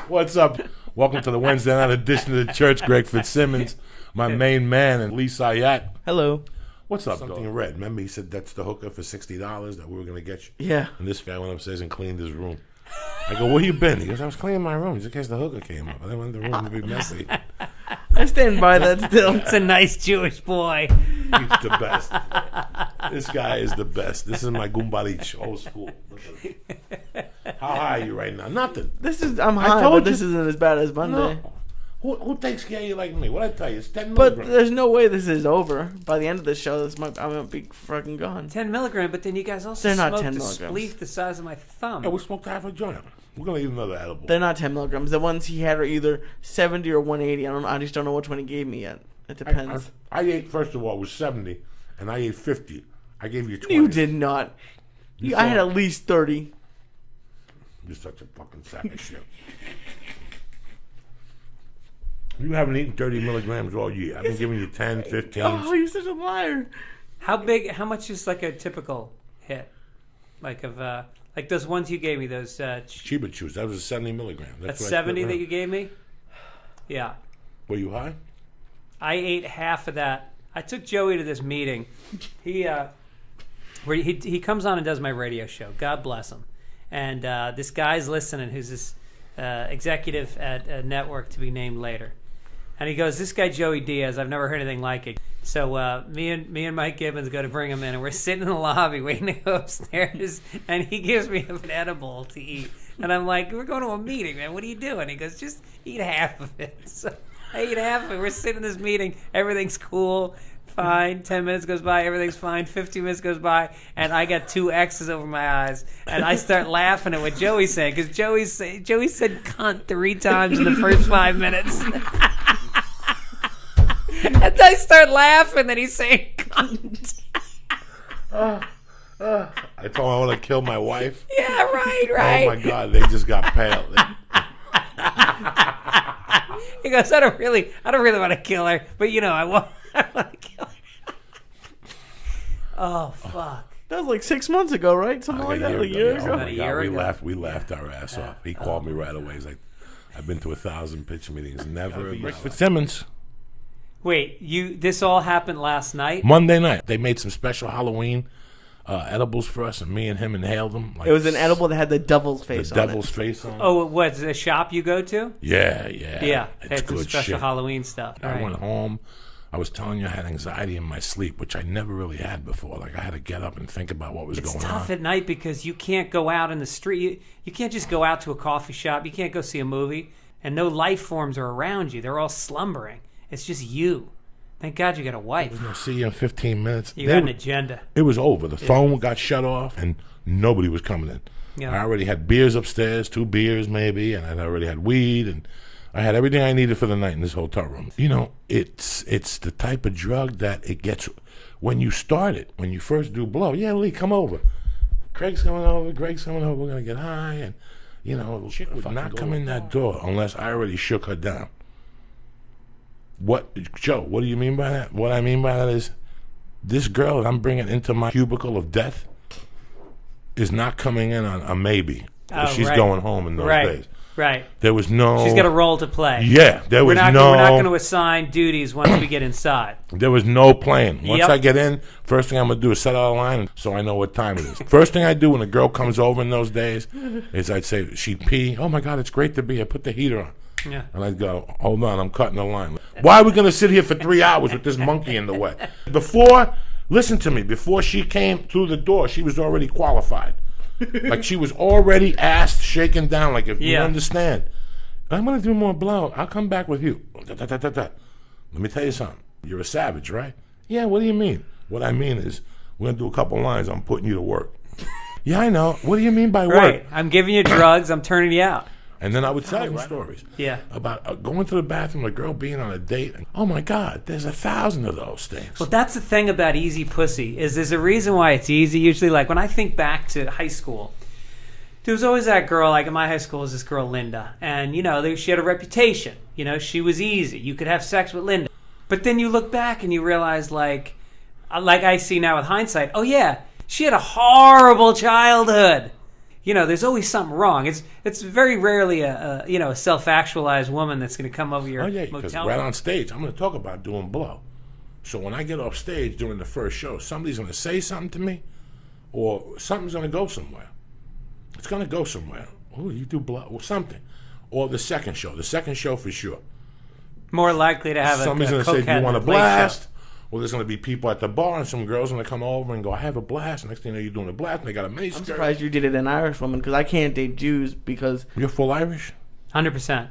What's up? Welcome to the Wednesday night edition of the church. Greg Fitzsimmons, my main man, and Syatt. Hello. What's up, Something in red. Remember, he said that's the hooker for $60 that we were going to get you? Yeah. And this guy went upstairs and cleaned his room. I go, where you been? He goes, I was cleaning my room just in case the hooker came up. I didn't want the room to be messy. I stand by that still. It's a nice Jewish boy. He's the best. This guy is the best. This is my Gumbalich, old school. How high are you right now? Nothing. I'm high, but this isn't as bad as Monday. No. Who takes care of you like me? What'd I tell you? It's 10 But milligrams. there's no way this is over. By the end of the show, I'm gonna be fucking gone. 10 milligram, but then you guys also They're not smoked 10 a milligrams. spleef the size of my thumb. Yeah, we smoked half a joint. We're going to eat another edible. They're not 10 milligrams. The ones he had are either 70 or 180. I just don't know which one he gave me yet. It depends. I ate, first of all, was 70, and I ate 50. I gave you 20. You did not. I had at least 30. You're such a fucking sack of shit. You haven't eaten 30 milligrams all year. I've been giving you 10, 15. Oh, you're such a liar. How much is like a typical hit? Like those ones you gave me, those... Chiba Chews, that was a 70 milligram. That's 70 that you gave me? Yeah. Were you high? I ate half of that. I took Joey to this meeting. He comes on and does my radio show. God bless him. And this guy's listening, who's this executive at a network to be named later. And he goes, this guy Joey Diaz, I've never heard anything like it. So me and Mike Gibbons go to bring him in, and we're sitting in the lobby waiting to go upstairs, and he gives me an edible to eat. And I'm like, we're going to a meeting, man. What are you doing? He goes, just eat half of it. So I eat half of it. We're sitting in this meeting. Everything's cool. Fine. 10 minutes goes by. Everything's fine. 15 minutes goes by. And I got 2 X's over my eyes. And I start laughing at what Joey's saying. Because Joey said cunt 3 times in the first 5 minutes. And I start laughing that he's saying cunt. I told him I want to kill my wife. Yeah, right. Oh, my God. They just got pale. He goes, I don't really want to kill her. But, I want to kill her. Oh, fuck. That was like 6 months ago, right? Something like that. A year ago. Oh, my God. We laughed our ass off. He called me right away. He's like, I've been to 1,000 pitch meetings. Never. Greg Fitzsimmons. Wait, this all happened last night? Monday night. They made some special Halloween edibles for us, and me and him inhaled them. It was an edible that had the devil's face on it. The devil's face on it. Oh, what's a shop you go to? Yeah. Yeah, It's good good special shit. Halloween stuff. I went home. I was telling you I had anxiety in my sleep, which I never really had before. Like, I had to get up and think about what was going on. It's tough at night because you can't go out in the street. You can't just go out to a coffee shop. You can't go see a movie. And no life forms are around you. They're all slumbering. It's just you. Thank God you got a wife. We're going to see you in 15 minutes. You got an agenda. It was over. The phone got shut off, and nobody was coming in. Yeah. I already had beers upstairs, 2 beers maybe, and I already had weed, and I had everything I needed for the night in this hotel room. It's the type of drug that it gets when you start it, when you first do blow. Yeah, Lee, come over. Greg's coming over. We're going to get high, and, chick would not come in that door unless I already shook her down. What, Joe, what do you mean by that? What I mean by that is this girl that I'm bringing into my cubicle of death is not coming in on a maybe. She's going home in those days. Right. There was no... She's got a role to play. Yeah, We're not going to assign duties once we get inside. There was no plan. Once Yep. I get in, first thing I'm going to do is set out a line so I know what time it is. First thing I do when a girl comes over in those days is I'd say, she'd pee. Oh, my God, it's great to be here. Put the heater on. Yeah. And I'd go, hold on, I'm cutting the line. Why are we going to sit here for 3 hours with this monkey in the way? Listen to me, before she came through the door, she was already qualified. Like, she was already asked, shaken down, like, if you understand. I'm going to do more blow. I'll come back with you. Let me tell you something. You're a savage, right? Yeah, what do you mean? What I mean is, we're going to do a couple lines. I'm putting you to work. Yeah, I know. What do you mean by work? Right. I'm giving you drugs. I'm turning you out. And then I would tell you stories about going to the bathroom, a girl being on a date. And, oh, my God, there's 1,000 of those things. Well, that's the thing about easy pussy, is there's a reason why it's easy. Usually, like, when I think back to high school, there was always that girl, like in my high school was this girl, Linda. And, she had a reputation. She was easy. You could have sex with Linda. But then you look back and you realize, like I see now with hindsight, oh, yeah, she had a horrible childhood. there's always something wrong. It's very rarely a self-actualized woman that's going to come over your because motel right room. on stage, I'm going to talk about doing blow. So when I get off stage during the first show, somebody's going to say something to me, or something's going to go somewhere. It's going to go somewhere. Oh, you do blow or something. Or the second show for sure. More likely to have somebody's a going to say, "Do you want a late blast?" show. Well, there's going to be people at the bar, and some girls going to come over and go, "I have a blast." Next thing you know, you're doing a blast, and they got a mini skirt. I'm surprised you did it an Irish woman because I can't date Jews because You're full Irish? 100%.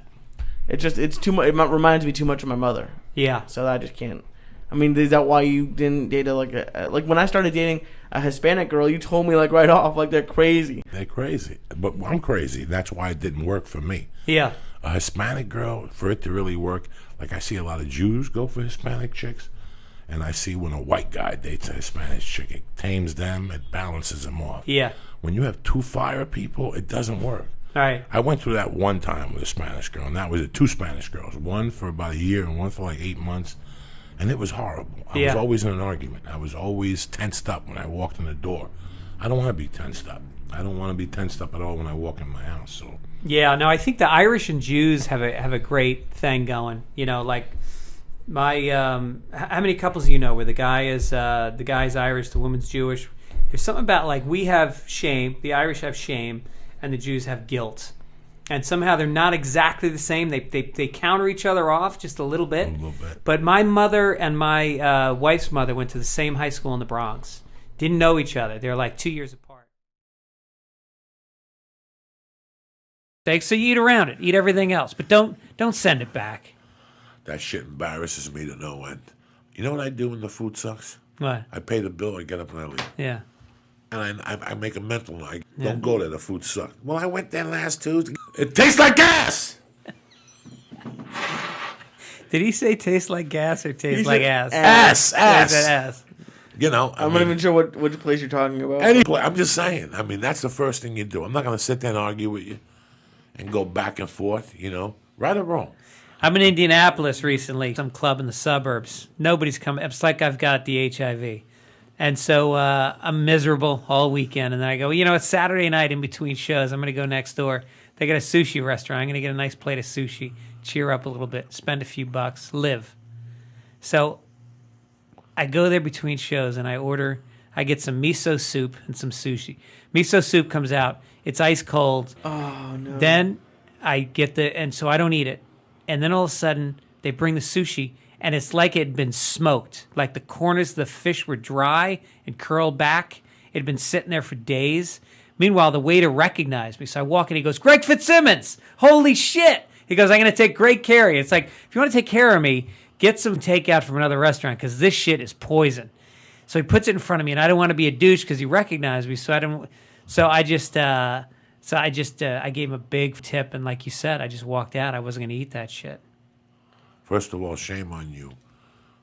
it's too much. It reminds me too much of my mother, Yeah. so I just can't. I mean, is that why you didn't date like when I started dating a Hispanic girl? You told me like right off like they're crazy. They're crazy, but I'm crazy. That's why it didn't work for me. Yeah. A Hispanic girl, for it to really work, like I see a lot of Jews go for Hispanic chicks, and I see when a white guy dates a Hispanic chick, it tames them, it balances them off. Yeah. When you have two fire people, it doesn't work. All right. I went through that one time with a Spanish girl, and that was two Spanish girls, one for about a year and one for like 8 months, and it was horrible. I was always in an argument. I was always tensed up when I walked in the door. I don't want to be tensed up. I don't want to be tensed up at all when I walk in my house. So Yeah, no, I think the Irish and Jews have a great thing going. Like my how many couples do you know where the guy's Irish, the woman's Jewish? There's something about like we have shame, the Irish have shame, and the Jews have guilt. And somehow they're not exactly the same. They counter each other off just a little bit. But my mother and my wife's mother went to the same high school in the Bronx. Didn't know each other. They're like 2 years apart. So you eat around it, eat everything else, but don't send it back. that shit embarrasses me to no end. You know what I do when the food sucks? What? I pay the bill, I get up and I leave. Yeah. And I make a mental note. Don't go there, the food sucks. Well, I went there last Tuesday. It tastes like gas! Did he say taste like gas or taste like ass? Ass! He said ass. You know, I'm not even sure which place you're talking about. I'm just saying. I mean, that's the first thing you do. I'm not going to sit there and argue with you and go back and forth, you know, right or wrong. I'm in Indianapolis recently, some club in the suburbs. Nobody's coming. It's like I've got the HIV. And so I'm miserable all weekend. And then I go, it's Saturday night in between shows. I'm going to go next door. They got a sushi restaurant. I'm going to get a nice plate of sushi, cheer up a little bit, spend a few bucks, live. So I go there between shows and I get some miso soup and some sushi. Miso soup comes out. It's ice cold. Oh, no. Then I get and so I don't eat it. And then all of a sudden they bring the sushi and it's like it had been smoked. Like the corners of the fish were dry and curled back. It had been sitting there for days. Meanwhile, the waiter recognized me. So I walk in, he goes, "Greg Fitzsimmons! Holy shit!" He goes, "I'm going to take great care of you." It's like, if you want to take care of me, get some takeout from another restaurant because this shit is poison. So he puts it in front of me, and I don't want to be a douche because he recognized me. So I gave him a big tip, and like you said, I just walked out. I wasn't going to eat that shit. First of all, shame on you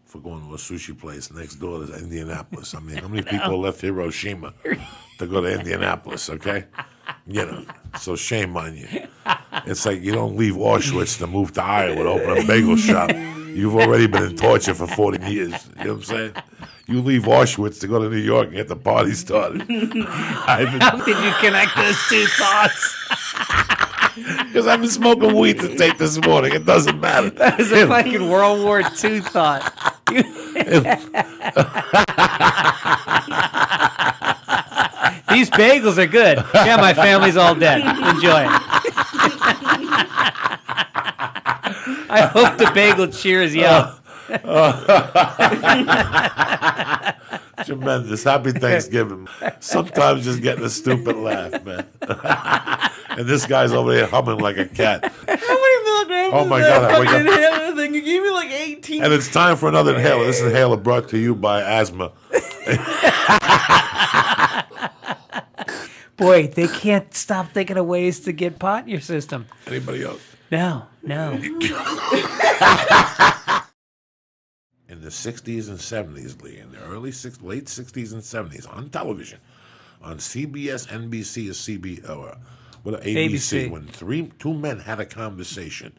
for going to a sushi place next door to Indianapolis. I mean, how many people left Hiroshima to go to Indianapolis, okay? So shame on you. It's like you don't leave Auschwitz to move to Iowa to open a bagel shop. You've already been in torture for 40 years. You know what I'm saying? You leave Auschwitz to go to New York and get the party started. How did you connect those two thoughts? Because I've been smoking weed to take this morning. It doesn't matter. That was a fucking World War II thought. These bagels are good. Yeah, my family's all dead. Enjoy it. I hope the bagel cheers you up. Tremendous. Happy Thanksgiving. Sometimes just getting a stupid laugh, man. And this guy's over there humming like a cat. How many milligrams? Oh my God! I wake up. Inhaler thing? You gave me like 18. And it's time for another inhaler. This inhaler brought to you by asthma. Boy, they can't stop thinking of ways to get pot in your system. Anybody else? No. In the 60s and 70s, Lee, in the late 60s and 70s, on television, on CBS, NBC, or ABC, when two men had a conversation,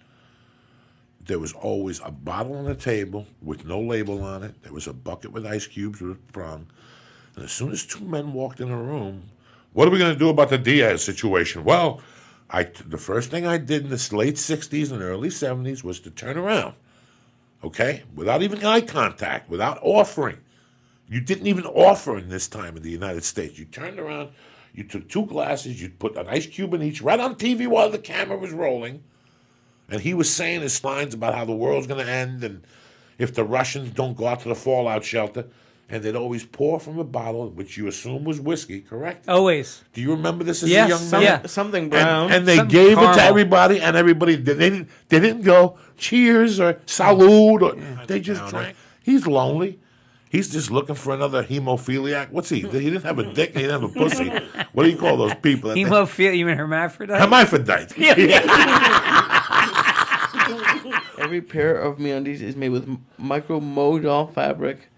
there was always a bottle on the table with no label on it. There was a bucket with ice cubes with a prong. And as soon as two men walked in a room, What are we going to do about the Diaz situation? Well, the first thing I did in the late 60s and early 70s was to turn around, okay? Without even eye contact, without offering. You didn't even offer in this time in the United States. You turned around, you took 2 glasses, you put an ice cube in each, right on TV while the camera was rolling, and he was saying his lines about how the world's going to end and if the Russians don't go out to the fallout shelter, and they'd always pour from a bottle, which you assume was whiskey, correct? Always. Do you remember this as Yes, a young man? yeah. Something brown. And they Something gave it to caramel. everybody, and everybody they didn't go cheers or salud, or they just drank. He's lonely. He's just looking for another hemophiliac. What's he? He didn't have a dick. He didn't have a pussy. What do you call those people? Hemophil, you mean hermaphrodite? Hermaphrodite. Every pair of MeUndies is made with micromodal fabric,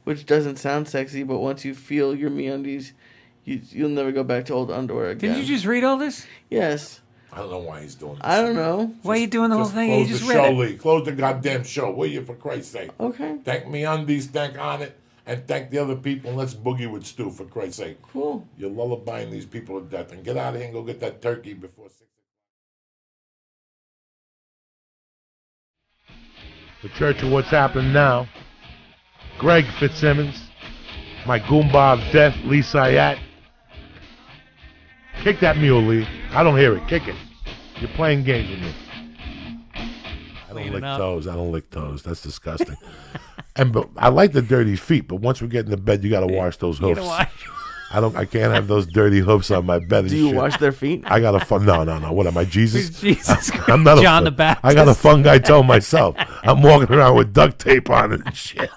which doesn't sound sexy, but once you feel your MeUndies, you'll never go back to old underwear again. Did you just read all this? Yes. I don't know why he's doing this. I don't know. Why are you doing the whole thing? You Close just the read show, it. Lee. Close the goddamn show, will you, for Christ's sake? Okay. Thank MeUndies, thank On It, and thank the other people, and let's boogie with Stu, for Christ's sake. Cool. You're lullabying these people to death. And get out of here and go get that turkey before 6 o'clock. The Church of What's Happening Now. Greg Fitzsimmons. My Goomba of Death, Lee Syatt. Kick that mule, Lee. I don't hear it. Kick it. You're playing games with me. I don't lick toes. I don't lick toes. That's disgusting. But I like the dirty feet, but once we get into bed, you got to wash those hoofs. I can't have those dirty hoofs on my bed. And Do you shit. wash their feet? I got a no. What am I, Jesus? Jesus I'm not John the a Baptist. I got a fungi toe myself. I'm walking around with duct tape on it and shit.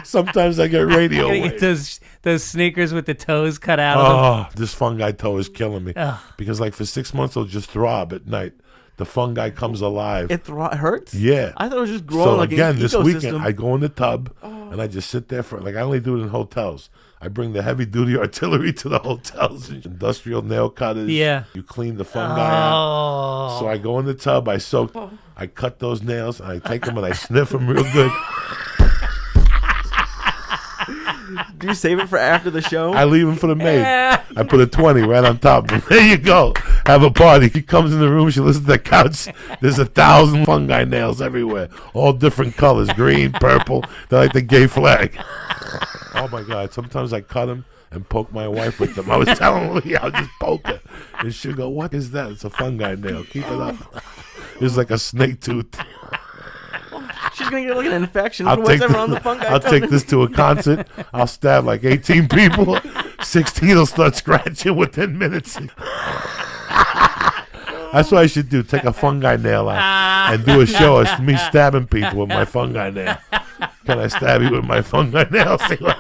Sometimes I get radio Gotta waves. get those sneakers with the toes cut out of them. Oh, this fungi toe is killing me. Ugh. Because like for 6 months, it'll just throb at night. The fungi comes alive. It hurts? Yeah. I thought it was just growing So like again, an this ecosystem. weekend, I go in the tub and I just sit there for I only do it in hotels. I bring the heavy duty artillery to the hotels, industrial nail cutters. Yeah. You clean the fungi out. Oh. So I go in the tub, I soak, I cut those nails, and I take them and I sniff them real good. Do you save it for after the show? I leave them for the maid. I put a 20 right on top. There you go. Have a party. She comes in the room. She listens to the couch. There's 1,000 fungi nails everywhere. All different colors. Green, purple. They're like the gay flag. Oh, my God. Sometimes I cut them and poke my wife with them. I was telling Lee, I'll just poke her. And she'll go, what is that? It's a fungi nail. Keep it up. It's like a snake tooth. She's going to get like an infection I'll from take, whatever on the fungi. I'll take this to a concert. I'll stab like 18 people. 16 will start scratching within minutes. That's what I should do. Take a fungi nail out and do a show of me stabbing people with my fungi nail. Can I stab you with my fungi nail? See what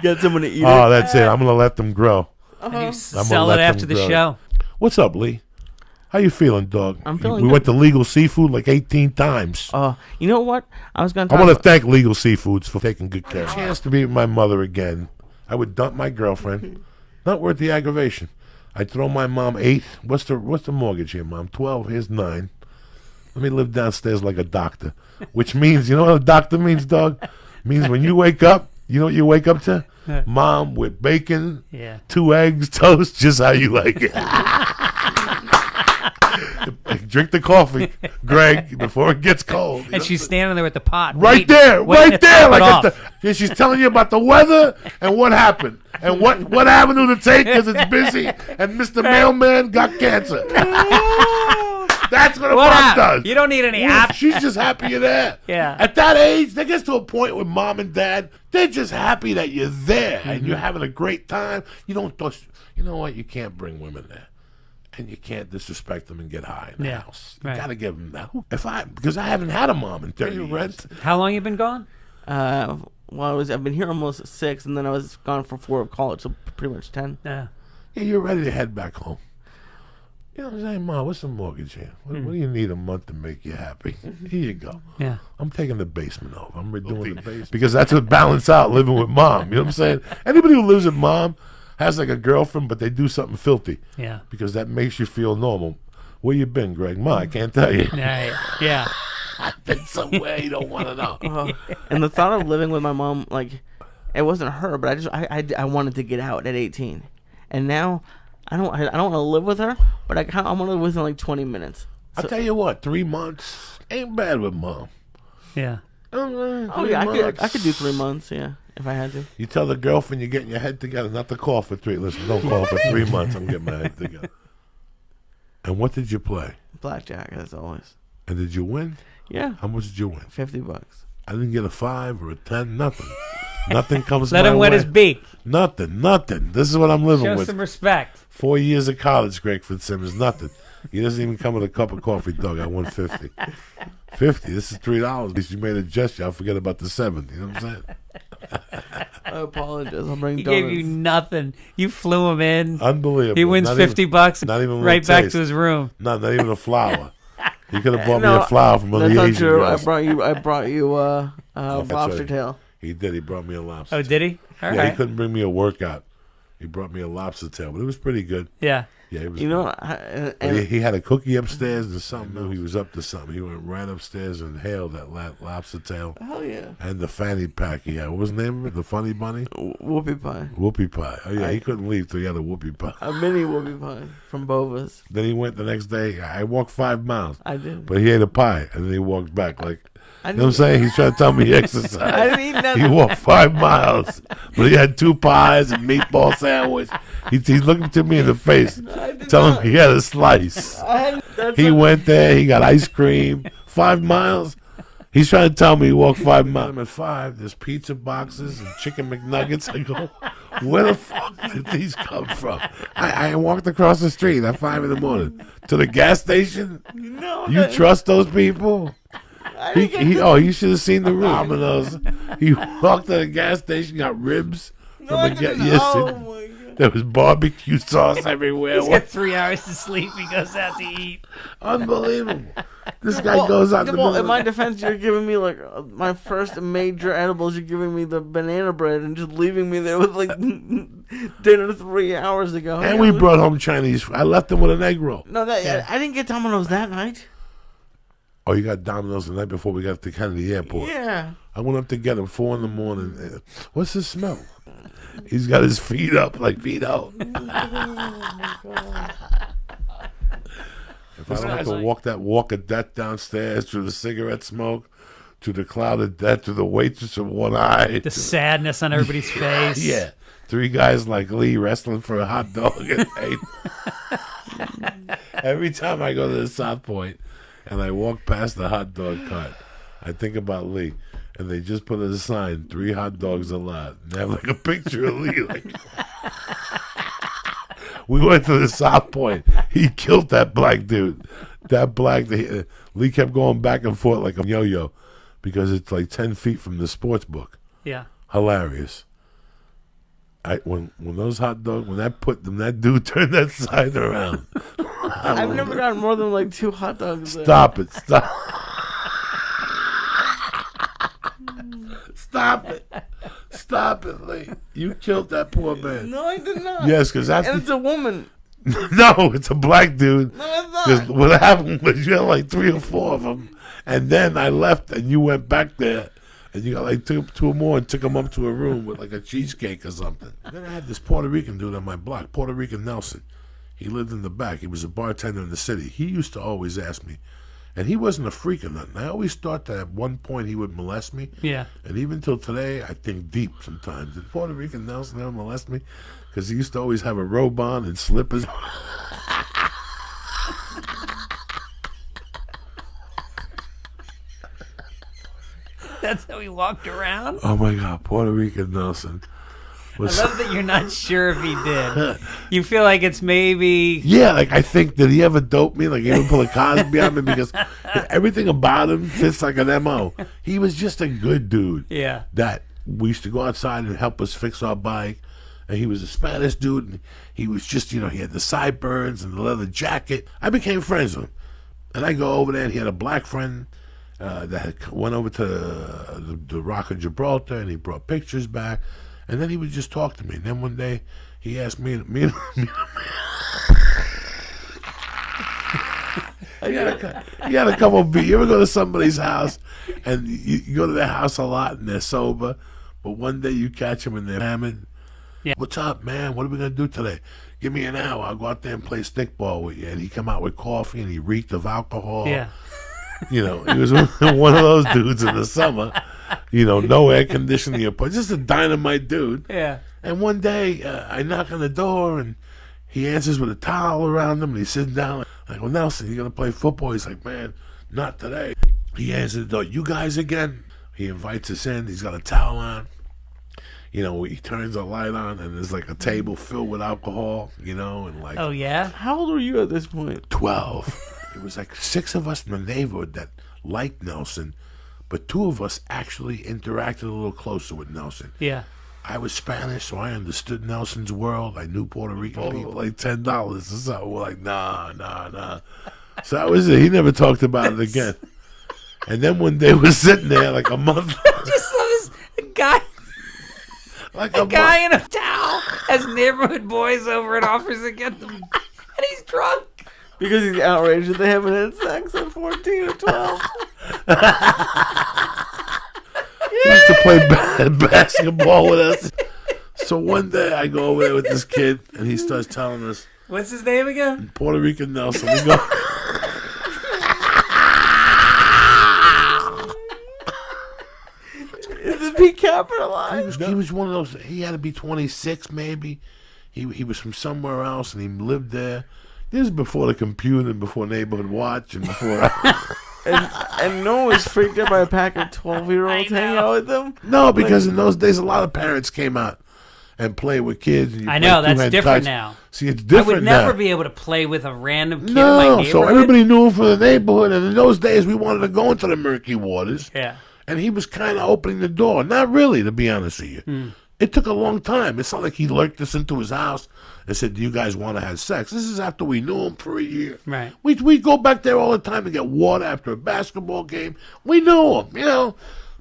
Get someone to eat Oh, it. that's it. I'm going to let them grow. And you gonna sell let it after them the grow. show. What's up, Lee? How you feeling, dog? I'm feeling We good. went to Legal Seafood like 18 times. You know what? I was going to I talk want to about... thank Legal Seafoods for taking good care. Chance to be with my mother again. I would dump my girlfriend. Not worth the aggravation. I'd throw my mom 8. What's the mortgage here, Mom? 12. Here's 9. Let me live downstairs like a doctor. Which means, you know what a doctor means, dog? Means when you wake up, you know what you wake up to? Mom with bacon, Yeah. 2 eggs, toast, just how you like it. Drink the coffee, Greg, before it gets cold. And she's standing there with the pot. Right waiting there, to right there. top it Like off. yeah, she's telling you about the weather and what happened and what avenue to take because it's busy and Mr. Mailman got cancer. That's what a What mom app? does. You don't need any Oof, app. She's just happy you're there. Yeah. At that age, they get to a point with mom and dad, they're just happy that you're there and you're having a great time. You don't, you know what? You can't bring women there. And you can't disrespect them and get high in the house. You right. got to give them that. Because I haven't had a mom in 30 years. How long you been gone? Well, I've been here almost 6, and then I was gone for 4 of college, so pretty much 10. Yeah. Yeah, you're ready to head back home. You know what I'm saying, Mom? What's the mortgage here? What do you need a month to make you happy? Here you go. Yeah. I'm taking the basement over. I'm redoing the basement. Because that's what balance out living with Mom. You know what I'm saying? Anybody who lives with Mom has like a girlfriend, but they do something filthy. Yeah. Because that makes you feel normal. Where you been, Greg? Ma, I can't tell you. Yeah. I've been somewhere you don't want to know. And the thought of living with my mom, like, It wasn't her, but I wanted to get out at 18, and now I don't want to live with her, but I want to live within like 20 minutes. I'll tell you what, 3 months ain't bad with mom. Yeah. Oh yeah, I could do 3 months. Yeah, if I had to. You tell the girlfriend you're getting your head together, not to call for 3. Listen, don't call for 3 months. I'm getting my head together. And what did you play? Blackjack, as always. And did you win? Yeah. How much did you win? $50. I didn't get a 5 or a 10. Nothing. Nothing comes. Let my him wet way. his beak. Nothing. This is what I'm living Show with. some respect. 4 years of college, Greg Fitzsimmons. Nothing. He doesn't even come with a cup of coffee, dog. I won 50. 50. This is $3. At least you made a gesture. I'll forget about the 7. You know what I'm saying? I apologize. I'll bring He donuts. gave you nothing. You flew him in. Unbelievable. He wins Not $50. not even a right little back taste. to his room. No, not even a flower. He could have bought me No, a flower from one of That's the not Asian true. girls. I brought you that's lobster right. tail. He did. He brought me a lobster. Oh, did he? All Yeah, he right. couldn't bring me a workout. He brought me a lobster tail, but it was pretty good. Yeah. Yeah, it was. You good. know, But he had a cookie upstairs and something. Knew he was up to something. He went right upstairs and hailed that lobster tail hell yeah, and the fanny pack he had. What was the name of it? The funny bunny? whoopie pie, Whoopie pie. Oh yeah, he couldn't leave till he had a whoopie pie. a mini whoopie pie from Bova's. Then he went the next day. I walked 5 miles, I did. but he ate a pie and then he walked back like. I You know what I'm saying? He's trying to tell me he I exercised. didn't eat He nothing. walked 5 miles, but he had 2 pies and meatball sandwich. He's looking to me in the face, telling me he had a slice. He went there. He got ice cream. 5 miles. He's trying to tell me he walked 5 miles. I'm at 5. There's pizza boxes and chicken McNuggets. I go, where the fuck did these come from? I walked across the street at 5 in the morning to the gas station. No, You trust those people? You should have seen the room. Domino's. He walked to the gas station, got ribs from a gas. Yes, oh my god. there was barbecue sauce everywhere. He's got 3 hours to sleep. He goes out to eat. Unbelievable. This guy goes out the Well, in middle. my defense, you're giving me like my first major edibles. You're giving me the banana bread and just leaving me there with like dinner 3 hours ago. And we brought home Chinese. I left him with an egg roll. No, I didn't get Domino's that night. Oh, you got Domino's the night before we got to Kennedy Airport. Yeah. I went up to get him 4 in the morning. What's the smell? He's got his feet up like Vito. If I don't have to walk of death downstairs through the cigarette smoke, to the cloud of death, to the waitress of one eye. The sadness on everybody's face. Yeah. 3 guys like Lee wrestling for a hot dog at night. Every time I go to the South Point and I walk past the hot dog cart, I think about Lee. And they just put a sign, 3 hot dogs a lot. And they have like a picture of Lee. Like, we went to the South Point. He killed that black dude. Lee kept going back and forth like a yo-yo because it's like 10 feet from the sports book. Yeah. Hilarious. When those hot dogs, that dude turned that sign around. I've never gotten more than like 2 hot dogs. Stop it. Stop it, Lee. You killed that poor man. No, I did not. Yes, because that's And it's a woman. no, it's a black dude. No, it's Because not. what happened was you had like 3 or 4 of them, and then I left, and you went back there, and you got like two more, and took them up to a room with like a cheesecake or something. Then I had this Puerto Rican dude on my block, Puerto Rican Nelson. He lived in the back. He was a bartender in the city. He used to always ask me, and he wasn't a freak or nothing. I always thought that at one point he would molest me. Yeah. And even till today, I think deep sometimes. Did Puerto Rican Nelson ever molest me? Because he used to always have a robe on and slippers. That's how he walked around? Oh my God, Puerto Rican Nelson. I love that you're not sure if he did. You feel like it's maybe... Yeah, like I think, did he ever dope me? Like he ever pull a Cosby on me? Because everything about him fits like an M.O. He was just a good dude. Yeah. That we used to go outside and help us fix our bike. And he was a Spanish dude. And he was just, he had the sideburns and the leather jacket. I became friends with him. And I go over there and he had a black friend that went over to the Rock of Gibraltar and he brought pictures back. And then he would just talk to me. And then one day, he asked me he had a couple of beers. You ever go to somebody's house, and you go to their house a lot, and they're sober, But one day you catch him and they're hammered. Yeah. What's up, man? What are we going to do today? Give me an hour. I'll go out there and play stickball with you. And he come out with coffee and he reeked of alcohol. Yeah. You know, he was one of those dudes in the summer. You know, no air conditioning. Just a dynamite dude. Yeah. And one day I knock on the door and he answers with a towel around him and he's sitting down. I go, Nelson, you going to play football? He's like, man, not today. He answers the door. You guys again? He invites us in. He's got a towel on. You know, he turns a light on, and there's like a table filled with alcohol, you know, and like... Oh, yeah? How old were you at this point? 12. It was like 6 of us in the neighborhood that liked Nelson, but 2 of us actually interacted a little closer with Nelson. Yeah. I was Spanish, so I understood Nelson's world. I knew Puerto Rican people like $10 or something. We're like, nah. So that was it. He never talked about it again. And then one day we're sitting there like a month. Just love this guy. Like a guy in a towel has neighborhood boys over and offers to get them. And he's drunk. Because he's outraged that they haven't had sex at 14 or 12. He used to play basketball with us. So one day I go over there with this kid, and he starts telling us. What's his name again? Puerto Rican Nelson. We go. Is it be capitalized? He was one of those. He had to be 26, maybe. He was from somewhere else, and he lived there. This is before the computer, and before Neighborhood Watch, and before. and no one was freaked out by a pack of 12-year-olds hanging out with them? No, because in those days, a lot of parents came out and played with kids. And I know, that's different touch. now. See, it's different I would never now. be able to play with a random kid in my neighborhood. So everybody knew him for the neighborhood, and in those days, we wanted to go into the murky waters. Yeah. And he was kind of opening the door. Not really, to be honest with you. It took a long time. It's not like he lurked us into his house and said, do you guys want to have sex? This is after we knew him for a year. Right. We go back there all the time to get water after a basketball game. We knew him, you know.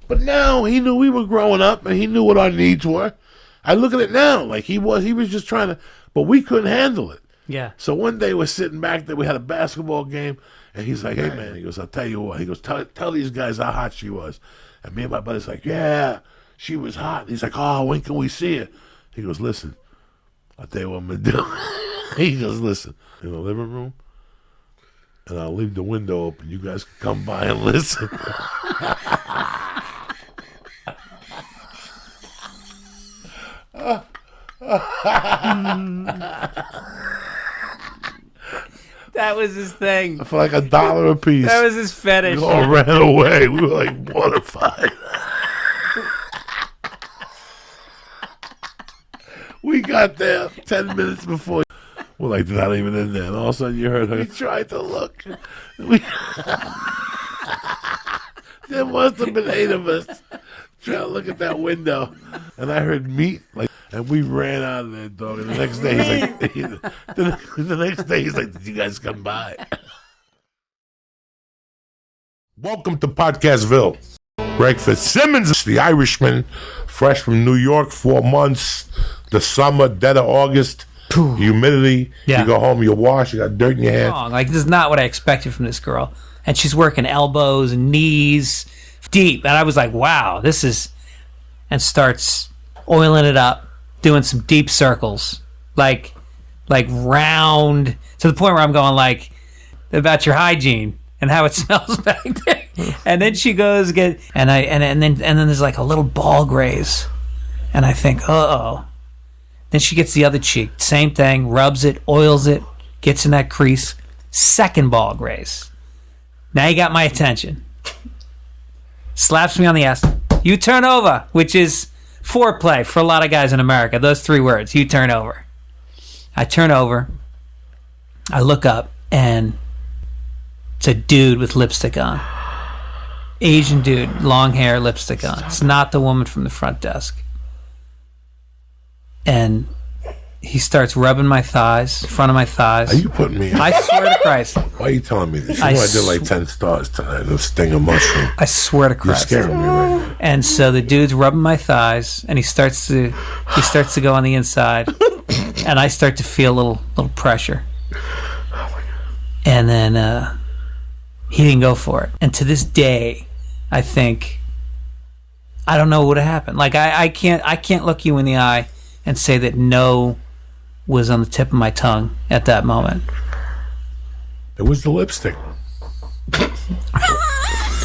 But now he knew we were growing up, and he knew what our needs were. I look at it now like he was just trying to, but we couldn't handle it. Yeah. So one day we're sitting back there, we had a basketball game, and he's like, hey, man, he goes, I'll tell you what. He goes, tell these guys how hot she was. And me and my buddy's like, yeah, she was hot. He's like, oh, when can we see her? He goes, listen, I'll tell you what I'm going to do. He goes, listen, in the living room, and I'll leave the window open. You guys can come by and listen. That was his thing. For like $1 a piece. That was his fetish. We all ran away. We were like mortified. We got there 10 minutes before. We're like, they're not even in there. And all of a sudden you heard her. We tried to look. There must have been 8 of us trying to look at that window. And I heard meat. And we ran out of there, dog. And the next day he's like, the next day he's like, did you guys come by? Welcome to Podcastville. Greg Fitzsimmons, the Irishman, fresh from New York, 4 months, the summer, dead of August, humidity. Yeah. You go home, you wash, you got dirt in your hair. Like, this is not what I expected from this girl. And she's working elbows and knees deep. And I was like, wow, this is... And starts oiling it up, doing some deep circles. Like round, to the point where I'm going, like, about your hygiene and how it smells back there. And then she goes and then there's like a little ball graze. And I think, uh-oh. Then she gets the other cheek. Same thing, rubs it, oils it, gets in that crease. Second ball graze. Now you got my attention. Slaps me on the ass. You turn over, which is foreplay for a lot of guys in America. Those 3 words. You turn over. I turn over. I look up, and it's a dude with lipstick on. Asian dude, long hair, lipstick on. It's not the woman from the front desk. And he starts rubbing my thighs, front of my thighs. Are you putting me in? I swear to Christ. Why are you telling me this? You know I did like 10 stars tonight. The sting of mushroom. I swear to Christ. You're scaring me right now. And so the dude's rubbing my thighs, and he starts to go on the inside, and I start to feel a little pressure. And then he didn't go for it. And to this day, I think I don't know what would have happened. Like I can't look you in the eye and say that no was on the tip of my tongue at that moment. It was the lipstick.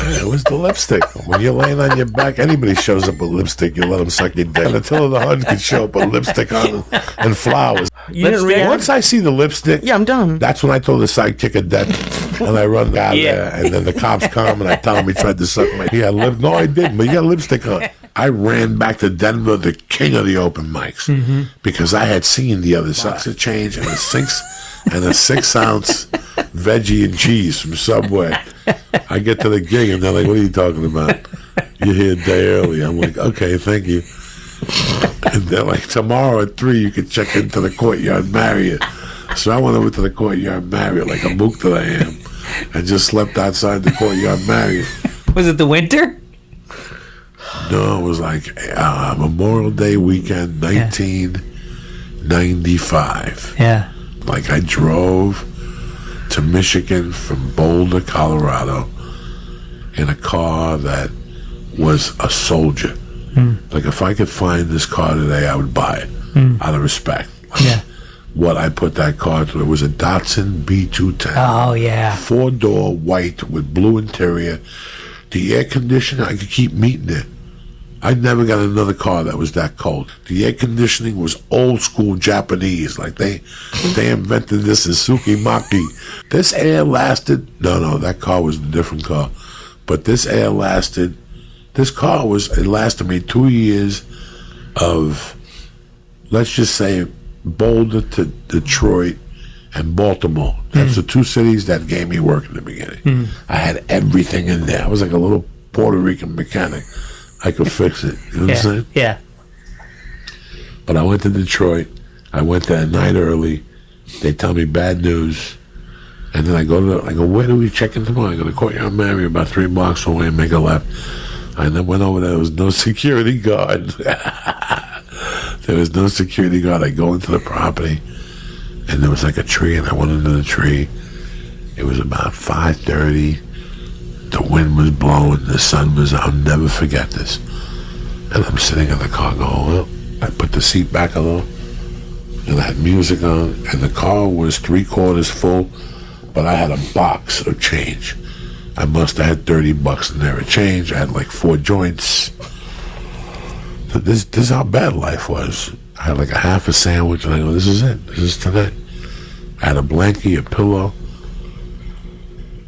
It was the lipstick. When you're laying on your back, anybody shows up with lipstick, you let them suck your dick. Until the Huns could show up with lipstick on and flowers. You didn't react? Once I see the lipstick, Yeah, I'm done. that's when I told the sidekick of death, and I run down there, and then the cops come, and I tell him he tried to suck my. No, I didn't, but he got lipstick on. I ran back to Denver, the king of the open mics, because I had seen the other socks of change and a 6-ounce veggie and cheese from Subway. I get to the gig, and they're like, "What are you talking about? You're here a day early." I'm like, "Okay, thank you." And they're like, "Tomorrow at 3, you can check into the Courtyard Marriott." So I went over to the Courtyard Marriott like a mook that I am, and just slept outside the Courtyard Marriott. Was it the winter? No, it was like Memorial Day weekend, 1995. Yeah. Like I drove to Michigan from Boulder, Colorado, in a car that was a soldier. Like if I could find this car today, I would buy it out of respect. Yeah. What I put that car through, it was a Datsun B210. Oh yeah. 4-door white with blue interior. The air conditioner, I could keep meeting it. I never got another car that was that cold. The air conditioning was old school Japanese. Like they invented this in Tsukimaki. This air lasted. No, that car was a different car. But this air lasted. It lasted me 2 years of, let's just say, Boulder to Detroit and Baltimore. That's the 2 cities that gave me work in the beginning. I had everything in there. I was like a little Puerto Rican mechanic. I could fix it. You know what I'm saying? Yeah. But I went to Detroit. I went there at night early. They tell me bad news. And then I go, where do we check in tomorrow? I go to Courtyard Marriott about 3 blocks away and make a left. I then went over there. There was no security guard. There was no security guard. I go into the property, and there was like a tree, and I went into the tree. It was about 5:30. The wind was blowing. The sun was out. I'll never forget this. And I'm sitting in the car going, well, I put the seat back a little, and I had music on, and the car was 3/4 full, but I had a box of change. I must have had $30 in there of change. I had like 4 joints. So this is how bad life was. I had like a half a sandwich, and I go, this is it. This is tonight. I had a blankie, a pillow,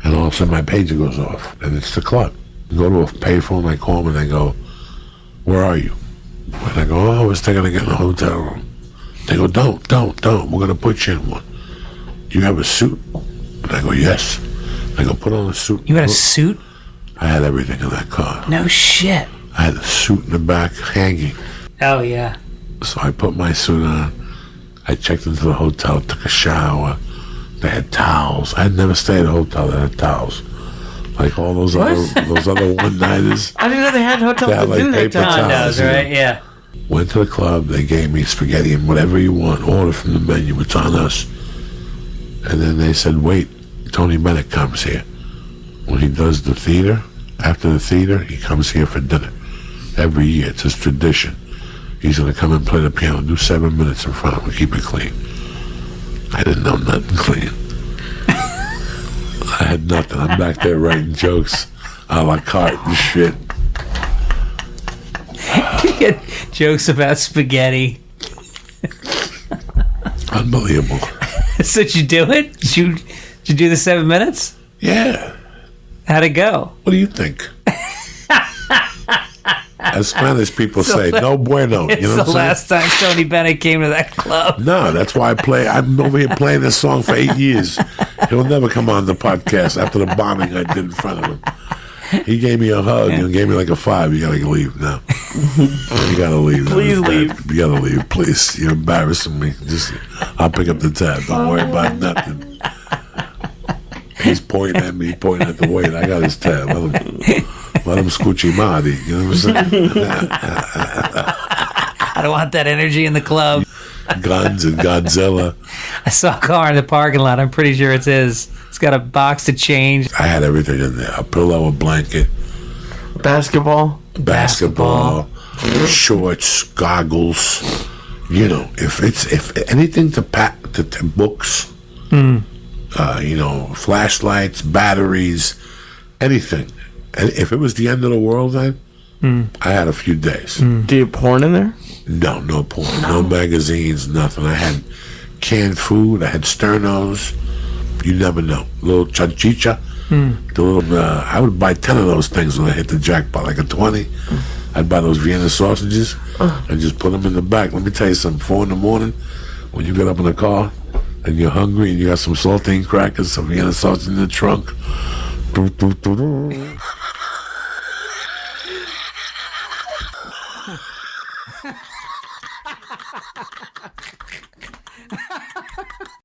and all of a sudden my pager goes off, and it's the club. I go to a payphone, I call them, and they go, where are you? And I go, I was thinking of getting a hotel room. They go, don't. We're going to put you in one. Do you have a suit? And I go, yes. I go, put on a suit. You had a suit? I had everything in that car. No shit. I had a suit in the back hanging. Oh yeah. So I put my suit on. I checked into the hotel, took a shower. They had towels. I had never stayed at a hotel that had towels. Like all those other one-nighters. I didn't know they had hotels that didn't have paper towels. towels, Right? Yeah. Went to the club. They gave me spaghetti and whatever you want. Order from the menu. It's on us. And then they said, wait, Tony Bennett comes here. When he does the theater, after the theater, he comes here for dinner. Every year. It's his tradition. He's going to come and play the piano, do 7 minutes in front, and keep it clean. I didn't know nothing clean. I had nothing. I'm back there writing jokes a la carte and shit. You get jokes about spaghetti. Unbelievable. So did you do it? Did you do the 7 minutes? Yeah. How'd it go? What do you think? As Spanish people say, no bueno. It's You know the what I'm last time Tony Bennett came to that club. No, that's why I play. I'm over here playing this song for 8 years. He'll never come on the podcast after the bombing I did in front of him. He gave me a hug and gave me like a 5. You gotta leave now. You gotta leave. Please leave. You gotta leave, please. You're embarrassing me. I'll pick up the tab. Don't worry about nothing. He's pointing at me, pointing at the waiter. I got his tab. Let him scoochie Marty. You know what I'm saying? I don't want that energy in the club. Guns and Godzilla. I saw a car in the parking lot. I'm pretty sure it's his. It's got a box to change. I had everything in there. A pillow, a blanket. Basketball. basketball, shorts, goggles. You know, if anything to books, flashlights, batteries, anything. And if it was the end of the world, then I had a few days. Do you have porn in there? No porn, no magazines, nothing. I had canned food. I had sternos. You never know. Little chanchicha. The little. I would buy 10 of those things when I hit the jackpot, like a 20. I'd buy those Vienna sausages and just put them in the back. Let me tell you something. 4 in the morning, when you get up in the car and you're hungry and you got some saltine crackers, some Vienna sausage in the trunk.